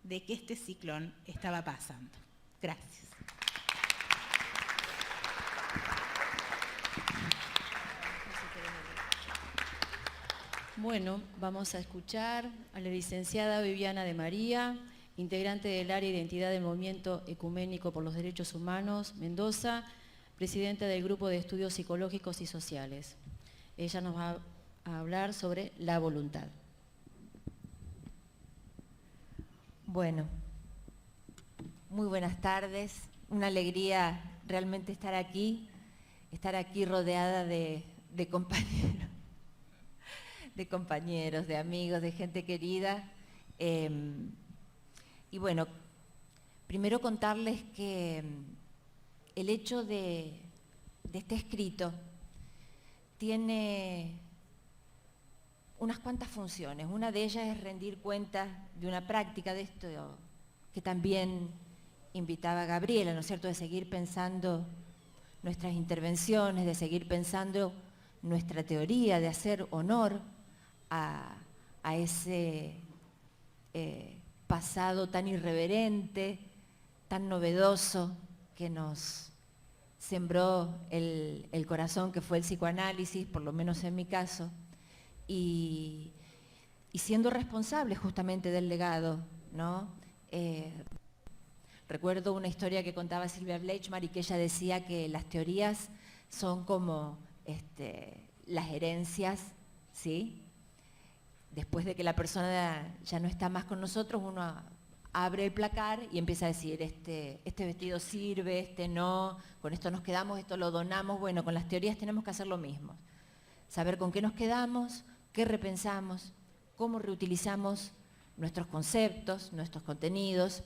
de que este ciclón estaba pasando. Gracias. Bueno, vamos a escuchar a la licenciada Viviana de María, integrante del área de identidad del Movimiento Ecuménico por los Derechos Humanos, Mendoza, presidenta del Grupo de Estudios Psicológicos y Sociales. Ella nos va a hablar sobre la voluntad. Bueno, muy buenas tardes. Una alegría realmente estar aquí rodeada de compañeros, de amigos, de gente querida. Y bueno, primero contarles que el hecho de este escrito tiene unas cuantas funciones. Una de ellas es rendir cuenta de una práctica de esto que también invitaba a Gabriela, ¿no es cierto?, de seguir pensando nuestras intervenciones, de seguir pensando nuestra teoría, de hacer honor a ese pasado tan irreverente, tan novedoso que nos sembró el corazón, que fue el psicoanálisis, por lo menos en mi caso, y siendo responsable justamente del legado, ¿no? Recuerdo una historia que contaba Silvia Bleichmar y que ella decía que las teorías son como las herencias, ¿sí? Después de que la persona ya no está más con nosotros, uno abre el placar y empieza a decir, este vestido sirve, este no, con esto nos quedamos, esto lo donamos. Bueno, con las teorías tenemos que hacer lo mismo. Saber con qué nos quedamos, qué repensamos, cómo reutilizamos nuestros conceptos, nuestros contenidos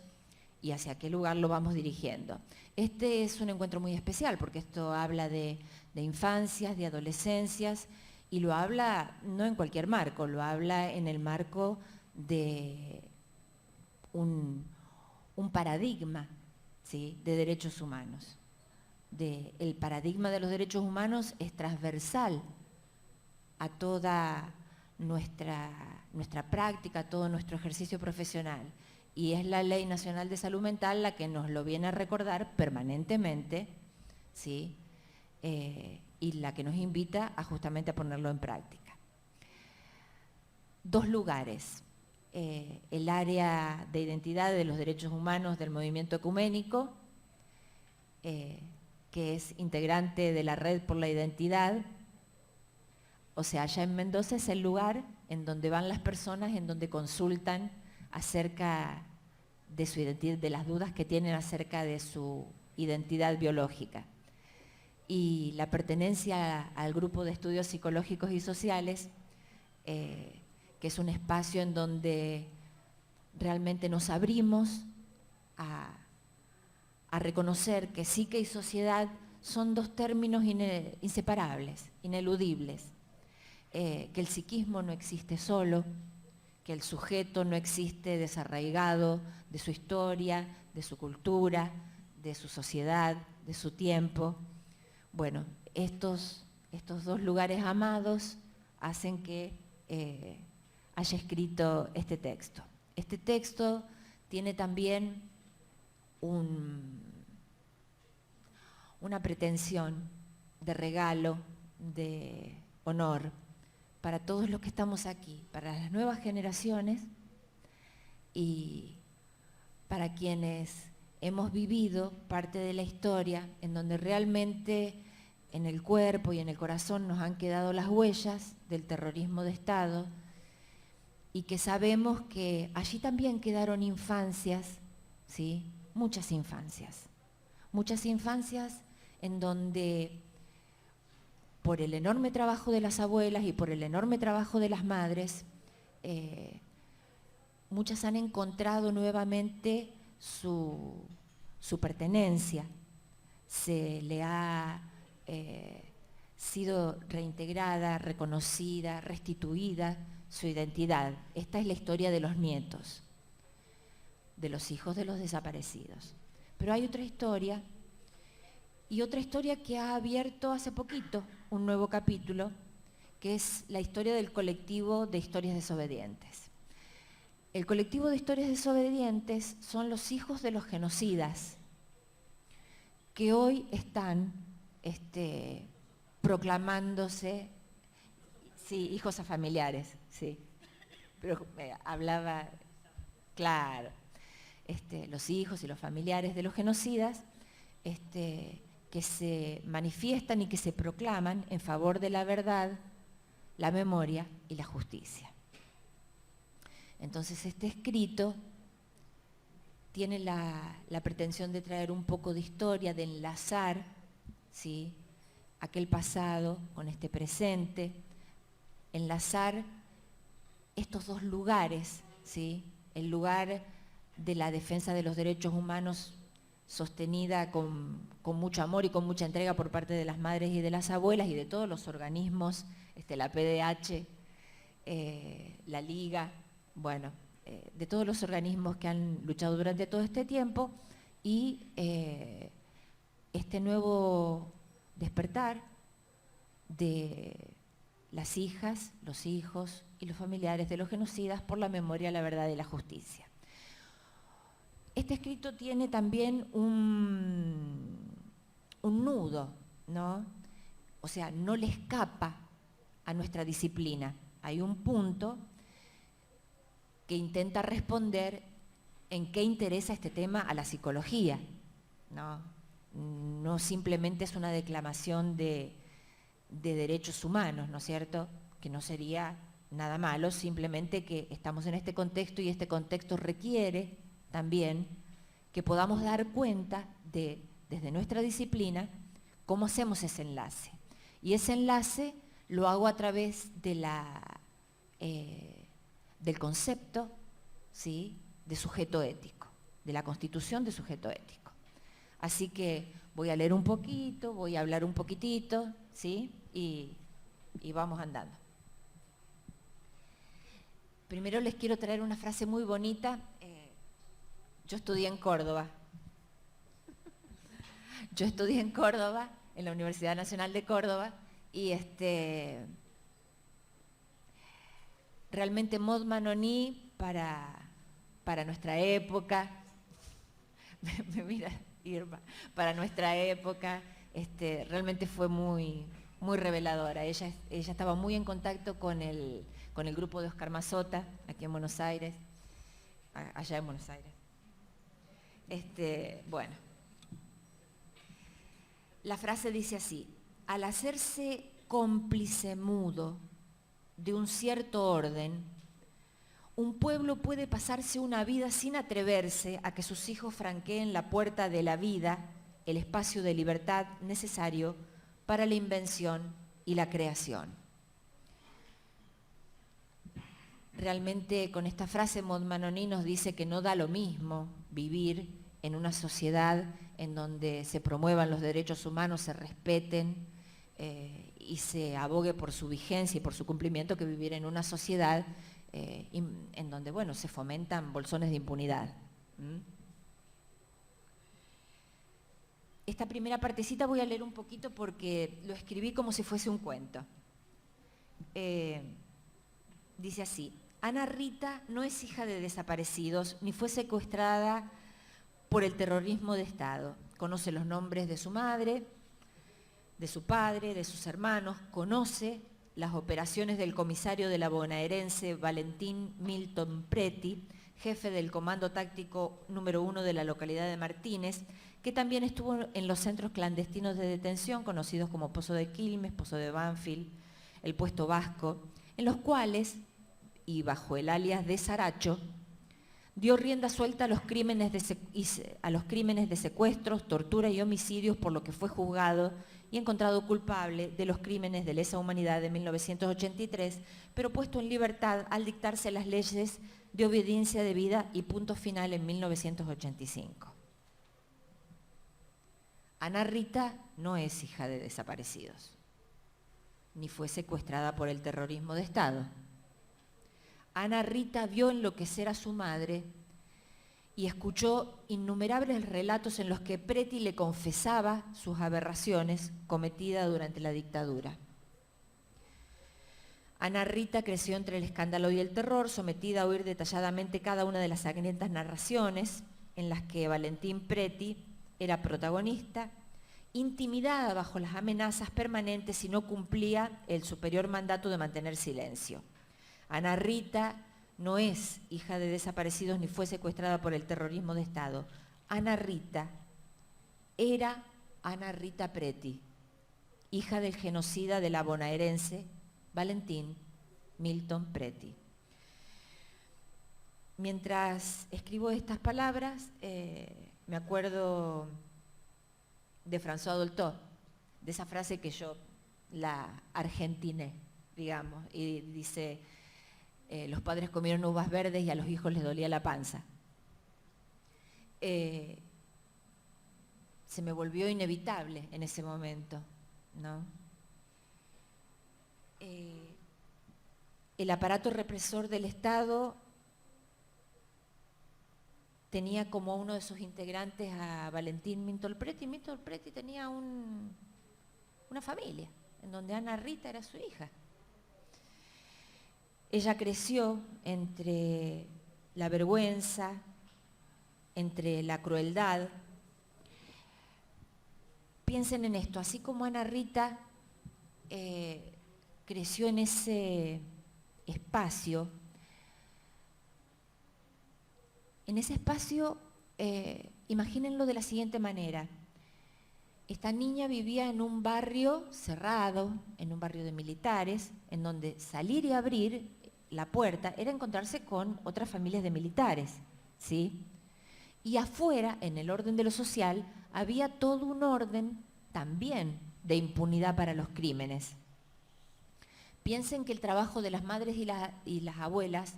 y hacia qué lugar lo vamos dirigiendo. Este es un encuentro muy especial porque esto habla de infancias, de adolescencias, y lo habla no en cualquier marco, lo habla en el marco de un paradigma, ¿sí?, de derechos humanos. El paradigma de los derechos humanos es transversal a toda nuestra práctica, a todo nuestro ejercicio profesional. Y es la Ley Nacional de Salud Mental la que nos lo viene a recordar permanentemente, ¿sí?, y la que nos invita justamente a ponerlo en práctica. Dos lugares. El área de identidad de los derechos humanos del movimiento ecuménico, que es integrante de la Red por la Identidad. O sea, allá en Mendoza es el lugar en donde van las personas, en donde consultan acerca de su identidad, de las dudas que tienen acerca de su identidad biológica. Y la pertenencia al Grupo de Estudios Psicológicos y Sociales, que es un espacio en donde realmente nos abrimos a reconocer que psique y sociedad son dos términos inseparables, ineludibles, que el psiquismo no existe solo, que el sujeto no existe desarraigado de su historia, de su cultura, de su sociedad, de su tiempo. Bueno, estos dos lugares amados hacen que haya escrito este texto. Este texto tiene también una pretensión de regalo, de honor para todos los que estamos aquí, para las nuevas generaciones y para quienes hemos vivido parte de la historia en donde realmente en el cuerpo y en el corazón nos han quedado las huellas del terrorismo de Estado y que sabemos que allí también quedaron infancias, ¿sí?, muchas infancias en donde por el enorme trabajo de las abuelas y por el enorme trabajo de las madres, muchas han encontrado nuevamente su pertenencia, se le ha sido reintegrada, reconocida, restituida su identidad. Esta es la historia de los nietos, de los hijos de los desaparecidos. Pero hay otra historia, y otra historia que ha abierto hace poquito un nuevo capítulo, que es la historia del colectivo de Historias Desobedientes. El colectivo de historias desobedientes son los hijos de los genocidas que hoy están proclamándose, sí, hijos a familiares, sí, pero hablaba, claro, los hijos y los familiares de los genocidas, que se manifiestan y que se proclaman en favor de la verdad, la memoria y la justicia. Entonces este escrito tiene la pretensión de traer un poco de historia, de enlazar, ¿sí?, aquel pasado con este presente, enlazar estos dos lugares, ¿sí?, el lugar de la defensa de los derechos humanos sostenida con mucho amor y con mucha entrega por parte de las madres y de las abuelas y de todos los organismos, la PDH, la Liga, bueno, de todos los organismos que han luchado durante todo este tiempo, y este nuevo despertar de las hijas, los hijos y los familiares de los genocidas por la memoria, la verdad y la justicia. Este escrito tiene también un nudo, ¿no? O sea, no le escapa a nuestra disciplina. Hay un punto que intenta responder en qué interesa este tema a la psicología, ¿no? No simplemente es una declamación de derechos humanos, ¿no es cierto?, que no sería nada malo, simplemente que estamos en este contexto y este contexto requiere también que podamos dar cuenta desde nuestra disciplina, cómo hacemos ese enlace. Y ese enlace lo hago a través de del concepto, ¿sí?, de sujeto ético, de la constitución de sujeto ético. Así que voy a leer un poquito, voy a hablar un poquitito, ¿sí?, y vamos andando. Primero les quiero traer una frase muy bonita. Yo estudié en Córdoba. Yo estudié en Córdoba, en la Universidad Nacional de Córdoba, y realmente Maud Manoní para nuestra época, me mira Irma, para nuestra época, realmente fue muy, muy reveladora. Ella estaba muy en contacto con el grupo de Oscar Mazota, aquí en Buenos Aires, allá en Buenos Aires. Bueno, la frase dice así: al hacerse cómplice mudo de un cierto orden, un pueblo puede pasarse una vida sin atreverse a que sus hijos franqueen la puerta de la vida, el espacio de libertad necesario para la invención y la creación. Realmente con esta frase Maud Manoní nos dice que no da lo mismo vivir en una sociedad en donde se promuevan los derechos humanos, se respeten y se abogue por su vigencia y por su cumplimiento, que vivir en una sociedad en donde, bueno, se fomentan bolsones de impunidad. Esta primera partecita voy a leer un poquito porque lo escribí como si fuese un cuento. Dice así: Ana Rita no es hija de desaparecidos ni fue secuestrada por el terrorismo de Estado. Conoce los nombres de su madre, de su padre, de sus hermanos, conoce las operaciones del comisario de la bonaerense Valentín Milton Preti, jefe del Comando Táctico número 1 de la localidad de Martínez, que también estuvo en los centros clandestinos de detención, conocidos como Pozo de Quilmes, Pozo de Banfield, el Puesto Vasco, en los cuales, y bajo el alias de Saracho, dio rienda suelta a los crímenes de secuestros, tortura y homicidios, por lo que fue juzgado y encontrado culpable de los crímenes de lesa humanidad de 1983, pero puesto en libertad al dictarse las leyes de obediencia debida y punto final en 1985. Ana Rita no es hija de desaparecidos, ni fue secuestrada por el terrorismo de Estado. Ana Rita vio enloquecer a su madre y escuchó innumerables relatos en los que Preti le confesaba sus aberraciones cometidas durante la dictadura. Ana Rita creció entre el escándalo y el terror, sometida a oír detalladamente cada una de las sangrientas narraciones en las que Valentín Preti era protagonista, intimidada bajo las amenazas permanentes si no cumplía el superior mandato de mantener silencio. Ana Rita no es hija de desaparecidos ni fue secuestrada por el terrorismo de Estado. Ana Rita era Ana Rita Preti, hija del genocida de la bonaerense Valentín Milton Preti. Mientras escribo estas palabras, me acuerdo de François Dolto, de esa frase que yo la argentiné, digamos, y dice, los padres comieron uvas verdes y a los hijos les dolía la panza. Se me volvió inevitable en ese momento, ¿no? El aparato represor del Estado tenía como uno de sus integrantes a Valentín Milton Preti. Milton Preti tenía una familia, en donde Ana Rita era su hija. Ella creció entre la vergüenza, entre la crueldad. Piensen en esto, así como Ana Rita creció en ese espacio, imagínenlo de la siguiente manera. Esta niña vivía en un barrio cerrado, en un barrio de militares, en donde salir y abrir la puerta era encontrarse con otras familias de militares, ¿sí? Y afuera, en el orden de lo social, había todo un orden también de impunidad para los crímenes. Piensen que el trabajo de las madres y las abuelas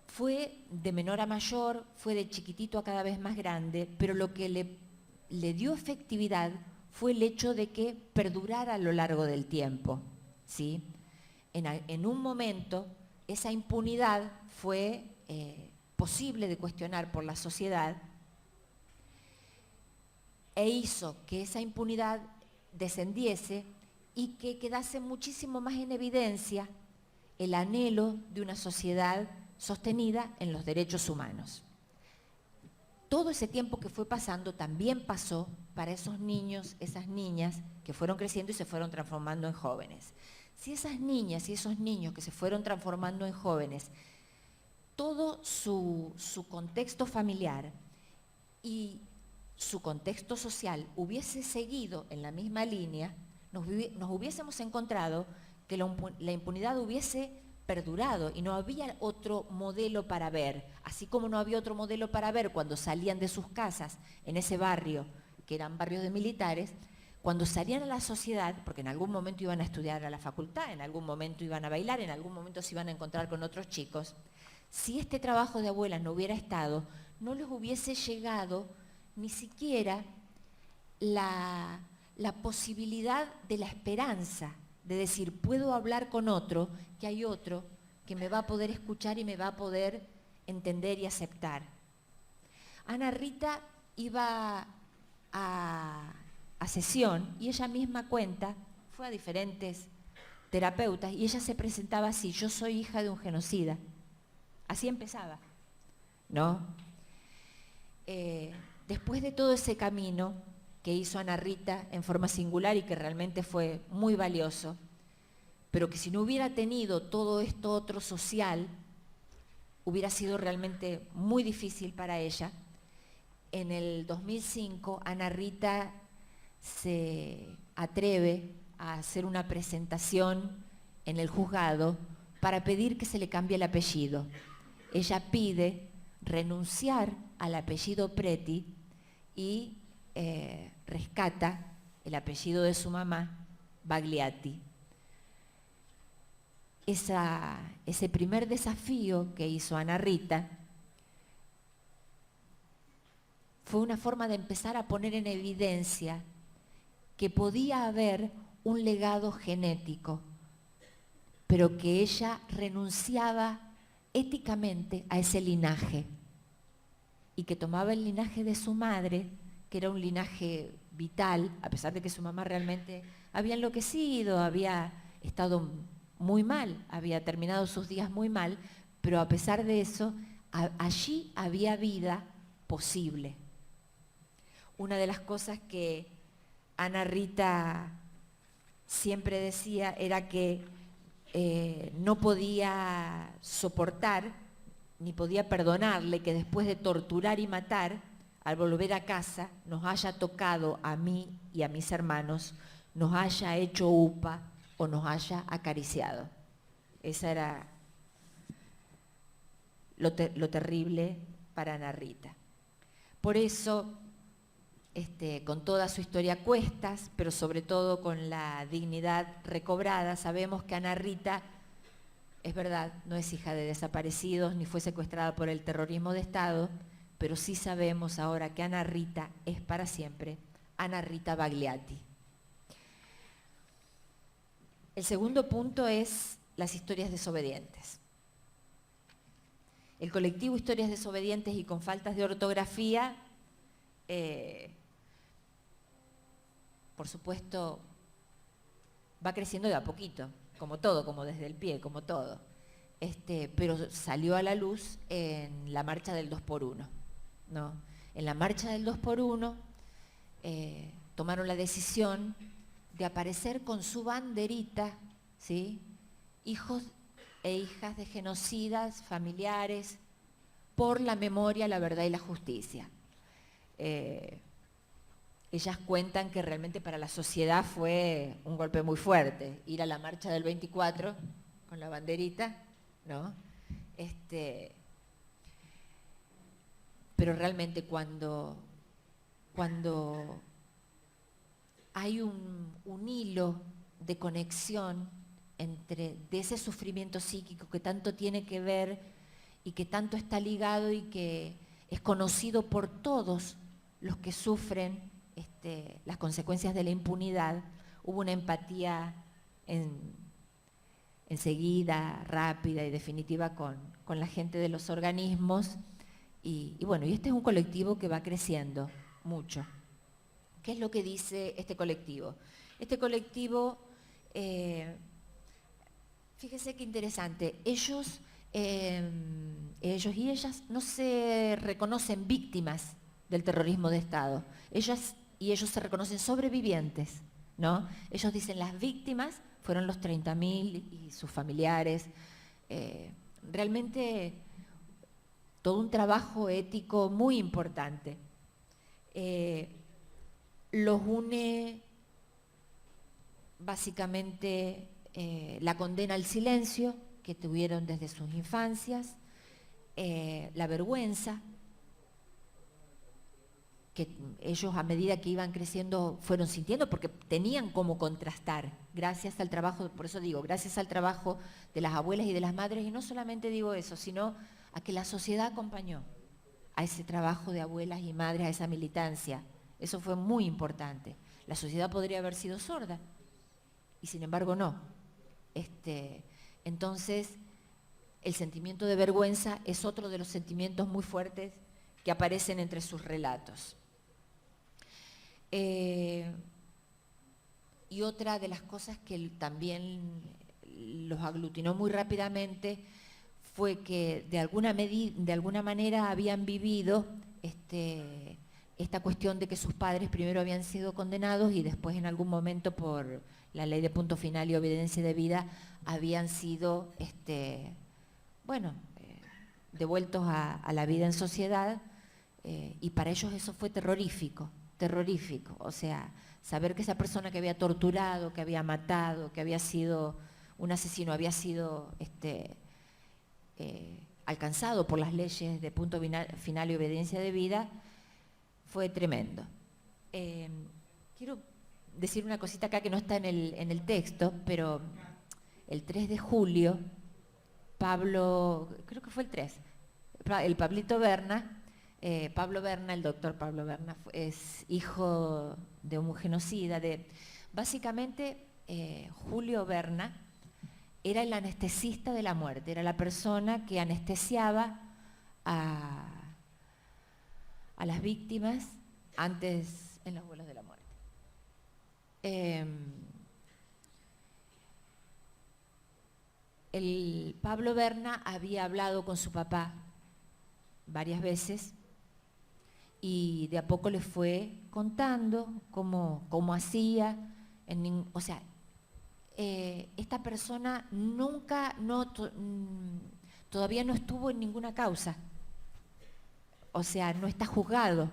fue de menor a mayor, fue de chiquitito a cada vez más grande, pero lo que le dio efectividad fue el hecho de que perdurara a lo largo del tiempo, ¿sí? En un momento, esa impunidad fue posible de cuestionar por la sociedad e hizo que esa impunidad descendiese y que quedase muchísimo más en evidencia el anhelo de una sociedad sostenida en los derechos humanos. Todo ese tiempo que fue pasando también pasó para esos niños, esas niñas que fueron creciendo y se fueron transformando en jóvenes. Si esas niñas y esos niños que se fueron transformando en jóvenes, todo su contexto familiar y su contexto social hubiese seguido en la misma línea, nos hubiésemos encontrado que la impunidad hubiese perdurado y no había otro modelo para ver, así como no había otro modelo para ver cuando salían de sus casas en ese barrio, que eran barrios de militares, cuando salían a la sociedad, porque en algún momento iban a estudiar a la facultad, en algún momento iban a bailar, en algún momento se iban a encontrar con otros chicos, si este trabajo de abuelas no hubiera estado, no les hubiese llegado ni siquiera la posibilidad de la esperanza, de decir, puedo hablar con otro, que hay otro que me va a poder escuchar y me va a poder entender y aceptar. Ana Rita iba a sesión y ella misma cuenta, fue a diferentes terapeutas y ella se presentaba así, yo soy hija de un genocida. Así empezaba, ¿no? Después de todo ese camino que hizo Ana Rita en forma singular y que realmente fue muy valioso, pero que si no hubiera tenido todo esto otro social, hubiera sido realmente muy difícil para ella. En el 2005, Ana Rita se atreve a hacer una presentación en el juzgado para pedir que se le cambie el apellido. Ella pide renunciar al apellido Preti y rescata el apellido de su mamá, Bagliati. Ese primer desafío que hizo Ana Rita fue una forma de empezar a poner en evidencia que podía haber un legado genético, pero que ella renunciaba éticamente a ese linaje y que tomaba el linaje de su madre, que era un linaje vital, a pesar de que su mamá realmente había enloquecido, había estado muy mal, había terminado sus días muy mal, pero a pesar de eso, allí había vida posible. Una de las cosas que Ana Rita siempre decía era que no podía soportar ni podía perdonarle que después de torturar y matar, al volver a casa, nos haya tocado a mí y a mis hermanos, nos haya hecho upa o nos haya acariciado. Esa era lo terrible para Ana Rita. Por eso, con toda su historia a cuestas, pero sobre todo con la dignidad recobrada, sabemos que Ana Rita, es verdad, no es hija de desaparecidos, ni fue secuestrada por el terrorismo de Estado, pero sí sabemos ahora que Ana Rita es para siempre Ana Rita Bagliati. El segundo punto es las historias desobedientes. El colectivo Historias Desobedientes y con faltas de ortografía, por supuesto, va creciendo de a poquito, como todo, como desde el pie, como todo. Pero salió a la luz en la marcha del 2x1, ¿no? En la marcha del 2x1 tomaron la decisión de aparecer con su banderita, ¿sí? Hijos e hijas de genocidas, familiares, por la memoria, la verdad y la justicia. Ellas cuentan que realmente para la sociedad fue un golpe muy fuerte, ir a la marcha del 24 con la banderita, ¿no? Pero realmente cuando hay un hilo de conexión de ese sufrimiento psíquico que tanto tiene que ver y que tanto está ligado y que es conocido por todos los que sufren las consecuencias de la impunidad, hubo una empatía enseguida, rápida y definitiva con la gente de los organismos y bueno, y este es un colectivo que va creciendo mucho. ¿Qué es lo que dice este colectivo? Este colectivo, fíjese qué interesante, ellos y ellas no se reconocen víctimas del terrorismo de Estado, ellas y ellos se reconocen sobrevivientes, ¿no? Ellos dicen las víctimas fueron los 30.000 y sus familiares, realmente todo un trabajo ético muy importante. Los une básicamente la condena al silencio que tuvieron desde sus infancias, la vergüenza que ellos a medida que iban creciendo fueron sintiendo porque tenían cómo contrastar, gracias al trabajo, por eso digo, gracias al trabajo de las abuelas y de las madres, y no solamente digo eso, sino a que la sociedad acompañó a ese trabajo de abuelas y madres, a esa militancia. Eso fue muy importante. La sociedad podría haber sido sorda, y sin embargo no. Entonces, el sentimiento de vergüenza es otro de los sentimientos muy fuertes que aparecen entre sus relatos. Y otra de las cosas que también los aglutinó muy rápidamente fue que de alguna manera habían vivido esta cuestión de que sus padres primero habían sido condenados y después en algún momento por la ley de punto final y obediencia de vida habían sido devueltos a la vida en sociedad, y para ellos eso fue terrorífico, o sea, saber que esa persona que había torturado, que había matado, que había sido un asesino, había sido alcanzado por las leyes de punto final y obediencia de vida, fue tremendo. Quiero decir una cosita acá que no está en el texto, pero el 3 de julio, Pablo, creo que fue el 3, el Pablito Berna, Pablo Berna, el doctor Pablo Berna, es hijo de un genocida. Básicamente, Julio Berna era el anestesista de la muerte, era la persona que anestesiaba a las víctimas antes en los vuelos de la muerte. el Pablo Berna había hablado con su papá varias veces y de a poco le fue contando cómo hacía. O sea, esta persona todavía no estuvo en ninguna causa. O sea, no está juzgado,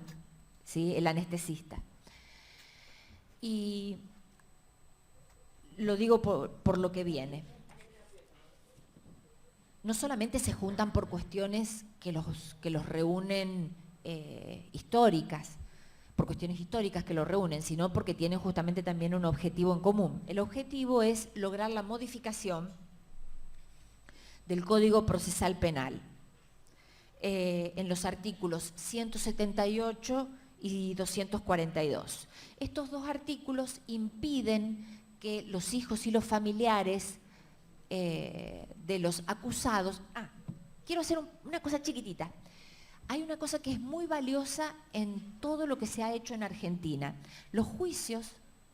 ¿sí?, el anestesista. Y lo digo por lo que viene. No solamente se juntan por cuestiones que los reúnen históricas, por cuestiones históricas que los reúnen, sino porque tienen justamente también un objetivo en común. El objetivo es lograr la modificación del Código Procesal Penal en los artículos 178 y 242. Estos dos artículos impiden que los hijos y los familiares de los acusados... quiero hacer una cosa chiquitita. Hay una cosa que es muy valiosa en todo lo que se ha hecho en Argentina. Los juicios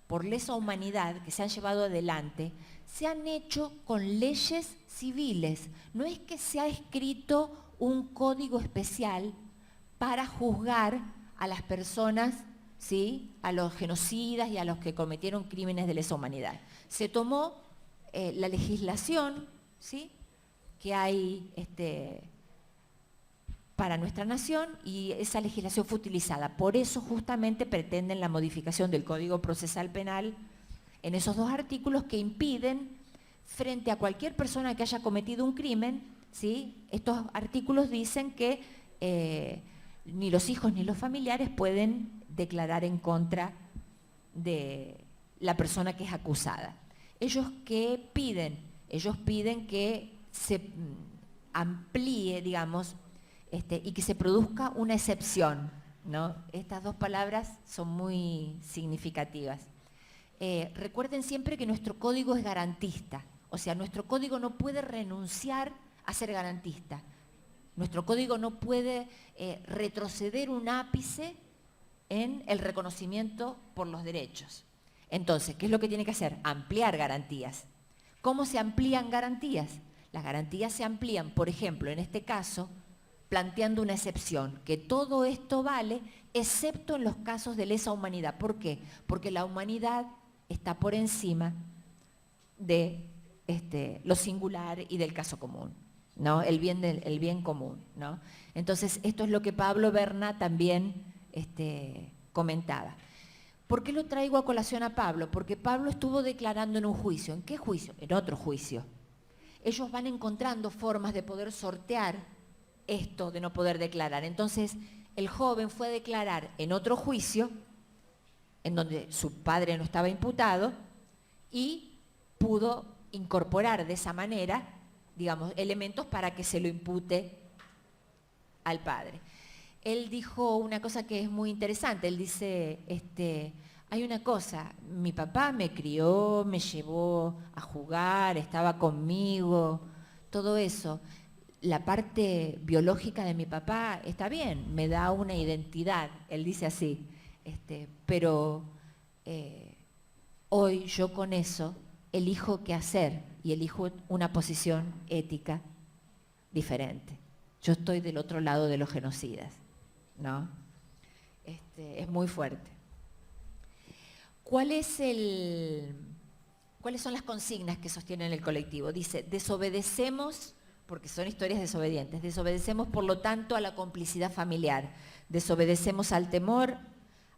por lesa humanidad que se han llevado adelante se han hecho con leyes civiles. No es que se ha escrito un código especial para juzgar a las personas, ¿sí?, a los genocidas y a los que cometieron crímenes de lesa humanidad. Se tomó la legislación, ¿sí?, que hay para nuestra nación, y esa legislación fue utilizada. Por eso justamente pretenden la modificación del Código Procesal Penal en esos dos artículos que impiden, frente a cualquier persona que haya cometido un crimen, ¿sí?, estos artículos dicen que ni los hijos ni los familiares pueden declarar en contra de la persona que es acusada. ¿Ellos qué piden? Ellos piden que se amplíe, digamos, y que se produzca una excepción, ¿no? Estas dos palabras son muy significativas. Recuerden siempre que nuestro código es garantista, o sea, nuestro código no puede renunciar a ser garantista. Nuestro código no puede retroceder un ápice en el reconocimiento por los derechos. Entonces, ¿qué es lo que tiene que hacer? Ampliar garantías. ¿Cómo se amplían garantías? Las garantías se amplían, por ejemplo, en este caso, planteando una excepción, que todo esto vale, excepto en los casos de lesa humanidad. ¿Por qué? Porque la humanidad está por encima de lo singular y del caso común, ¿no? El bien común, ¿no? Entonces, esto es lo que Pablo Berna también comentaba. ¿Por qué lo traigo a colación a Pablo? Porque Pablo estuvo declarando en un juicio. ¿En qué juicio? En otro juicio. Ellos van encontrando formas de poder sortear esto de no poder declarar. Entonces, el joven fue a declarar en otro juicio, en donde su padre no estaba imputado, y pudo incorporar de esa manera, digamos, elementos para que se lo impute al padre. Él dijo una cosa que es muy interesante. Él dice, hay una cosa, mi papá me crió, me llevó a jugar, estaba conmigo, todo eso. La parte biológica de mi papá está bien, me da una identidad, él dice así, pero hoy yo con eso elijo qué hacer y elijo una posición ética diferente. Yo estoy del otro lado de los genocidas, ¿no? Es muy fuerte. ¿Cuáles son las consignas que sostienen el colectivo? Dice, desobedecemos, porque son historias desobedientes, desobedecemos por lo tanto a la complicidad familiar, desobedecemos al temor,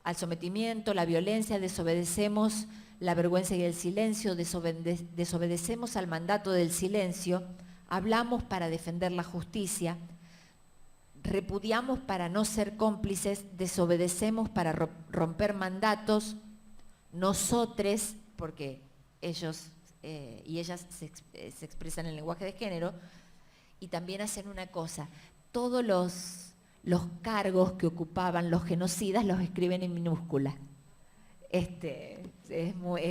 al sometimiento, la violencia, desobedecemos la vergüenza y el silencio, desobedecemos al mandato del silencio, hablamos para defender la justicia, repudiamos para no ser cómplices, desobedecemos para romper mandatos, nosotros, porque ellos y ellas se expresan en el lenguaje de género, y también hacen una cosa, todos los cargos que ocupaban los genocidas los escriben en minúscula. Es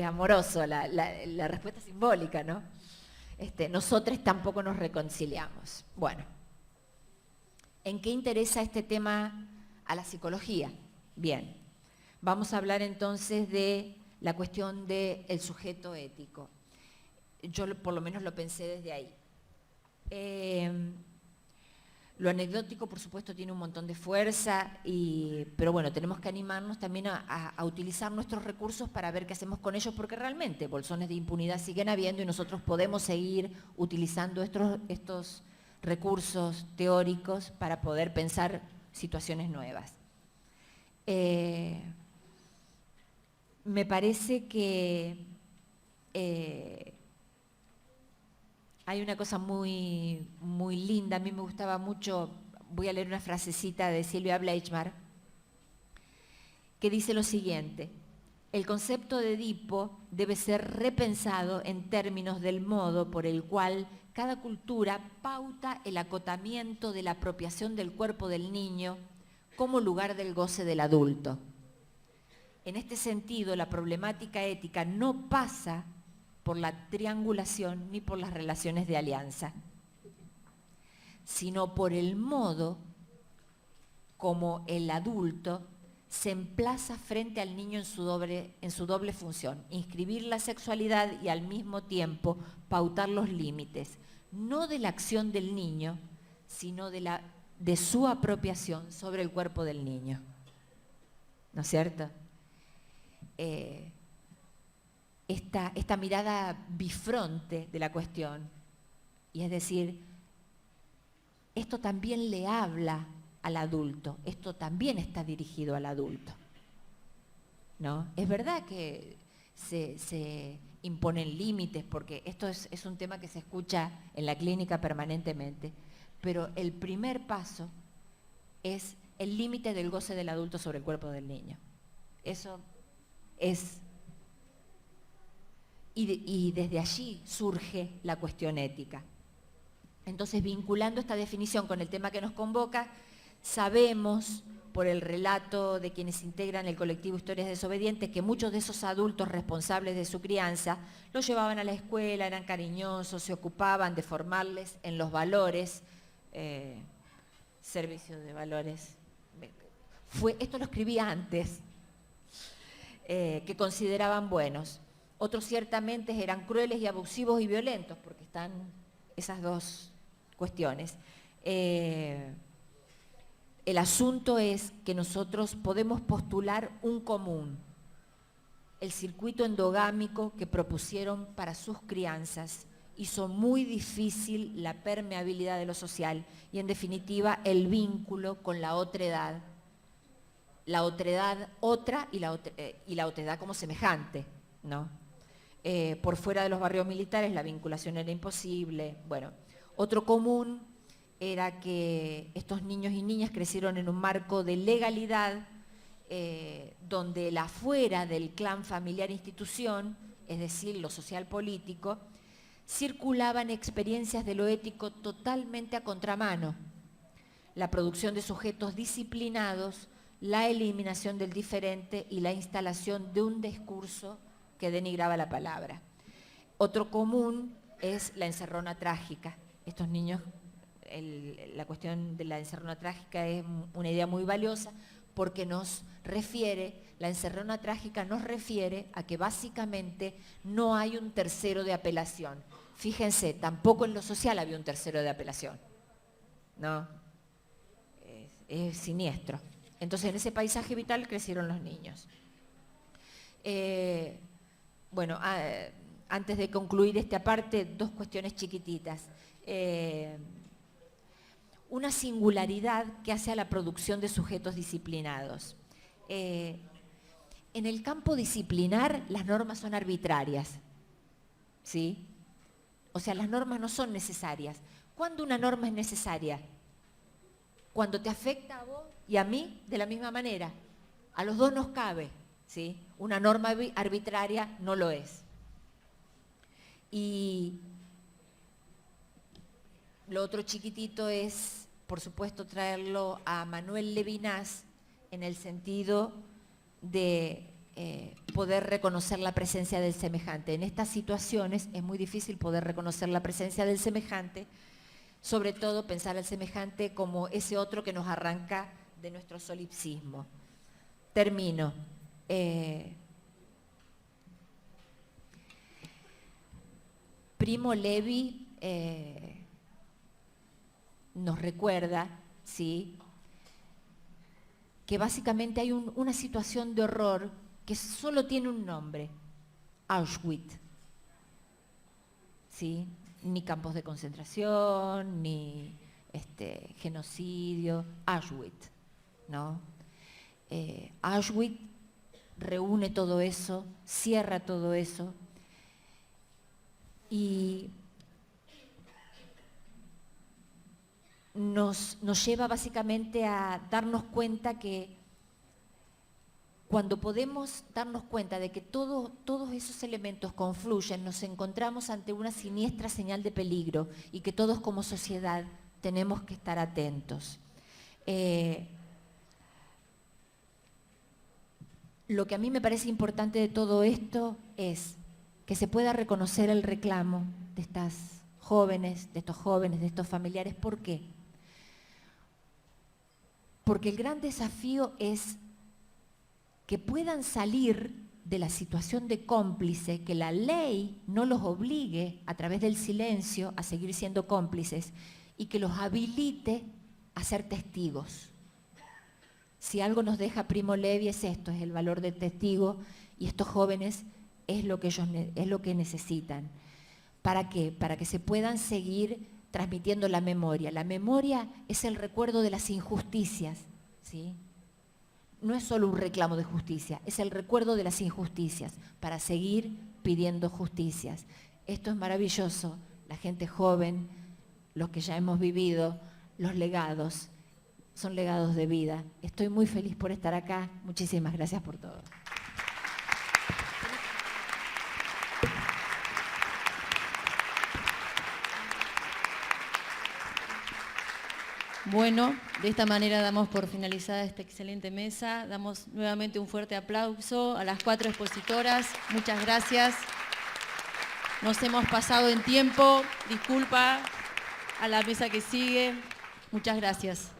amoroso la respuesta simbólica, ¿no? Nosotros tampoco nos reconciliamos. Bueno, ¿en qué interesa este tema a la psicología? Bien, vamos a hablar entonces de la cuestión del sujeto ético. Yo por lo menos lo pensé desde ahí. Lo anecdótico, por supuesto, tiene un montón de fuerza, pero bueno, tenemos que animarnos también a utilizar nuestros recursos para ver qué hacemos con ellos, porque realmente bolsones de impunidad siguen habiendo y nosotros podemos seguir utilizando estos recursos teóricos para poder pensar situaciones nuevas. Me parece que hay una cosa muy, muy linda, a mí me gustaba mucho, voy a leer una frasecita de Silvia Bleichmar, que dice lo siguiente: el concepto de Edipo debe ser repensado en términos del modo por el cual cada cultura pauta el acotamiento de la apropiación del cuerpo del niño como lugar del goce del adulto. En este sentido, la problemática ética no pasa por la triangulación ni por las relaciones de alianza, sino por el modo como el adulto se emplaza frente al niño en su doble función, inscribir la sexualidad y al mismo tiempo pautar los límites, no de la acción del niño, sino de su apropiación sobre el cuerpo del niño. ¿No es cierto? Esta mirada bifronte de la cuestión, y es decir, esto también le habla al adulto, esto también está dirigido al adulto, ¿no? Es verdad que se imponen límites, porque esto es un tema que se escucha en la clínica permanentemente, pero el primer paso es el límite del goce del adulto sobre el cuerpo del niño. Eso es... Y desde allí surge la cuestión ética. Entonces, vinculando esta definición con el tema que nos convoca, sabemos por el relato de quienes integran el colectivo Historias Desobedientes que muchos de esos adultos responsables de su crianza los llevaban a la escuela, eran cariñosos, se ocupaban de formarles en los valores, servicio de valores. Esto lo escribí antes, que consideraban buenos. Otros ciertamente eran crueles y abusivos y violentos, porque están esas dos cuestiones. El asunto es que nosotros podemos postular un común, el circuito endogámico que propusieron para sus crianzas hizo muy difícil la permeabilidad de lo social y en definitiva el vínculo con la otredad otra y la otredad como semejante, ¿no? Por fuera de los barrios militares la vinculación era imposible. Bueno, otro común era que estos niños y niñas crecieron en un marco de legalidad donde el afuera del clan familiar institución, es decir, lo social político, circulaban experiencias de lo ético totalmente a contramano. La producción de sujetos disciplinados, la eliminación del diferente y la instalación de un discurso que denigraba la palabra. Otro común es la encerrona trágica. Estos niños, la cuestión de la encerrona trágica es una idea muy valiosa porque la encerrona trágica nos refiere a que básicamente no hay un tercero de apelación. Fíjense, tampoco en lo social había un tercero de apelación, ¿no? Es siniestro. Entonces, en ese paisaje vital crecieron los niños. Bueno, antes de concluir esta parte, dos cuestiones chiquititas. Una singularidad que hace a la producción de sujetos disciplinados. En el campo disciplinar, las normas son arbitrarias, ¿sí? O sea, las normas no son necesarias. ¿Cuándo una norma es necesaria? Cuando te afecta a vos y a mí de la misma manera. A los dos nos cabe, ¿sí? Una norma arbitraria no lo es. Y lo otro chiquitito es, por supuesto, traerlo a Manuel Levinas en el sentido de poder reconocer la presencia del semejante. En estas situaciones es muy difícil poder reconocer la presencia del semejante, sobre todo pensar al semejante como ese otro que nos arranca de nuestro solipsismo. Termino. Primo Levi nos recuerda, ¿sí?, que básicamente hay una situación de horror que solo tiene un nombre, Auschwitz. ¿Sí? Ni campos de concentración, ni genocidio, Auschwitz, ¿no? Auschwitz reúne todo eso, cierra todo eso y nos lleva básicamente a darnos cuenta que cuando podemos darnos cuenta de que todos esos elementos confluyen, nos encontramos ante una siniestra señal de peligro y que todos como sociedad tenemos que estar atentos. Lo que a mí me parece importante de todo esto es que se pueda reconocer el reclamo de estas jóvenes, de estos familiares. ¿Por qué? Porque el gran desafío es que puedan salir de la situación de cómplice, que la ley no los obligue a través del silencio a seguir siendo cómplices y que los habilite a ser testigos. Si algo nos deja Primo Levi es esto, es el valor del testigo, y estos jóvenes es lo que necesitan. ¿Para qué? Para que se puedan seguir transmitiendo la memoria. La memoria es el recuerdo de las injusticias, ¿sí? No es solo un reclamo de justicia, es el recuerdo de las injusticias para seguir pidiendo justicias. Esto es maravilloso, la gente joven, los que ya hemos vivido, los legados, son legados de vida. Estoy muy feliz por estar acá. Muchísimas gracias por todo. Bueno, de esta manera damos por finalizada esta excelente mesa. Damos nuevamente un fuerte aplauso a las 4 expositoras. Muchas gracias. Nos hemos pasado en tiempo. Disculpa a la mesa que sigue. Muchas gracias.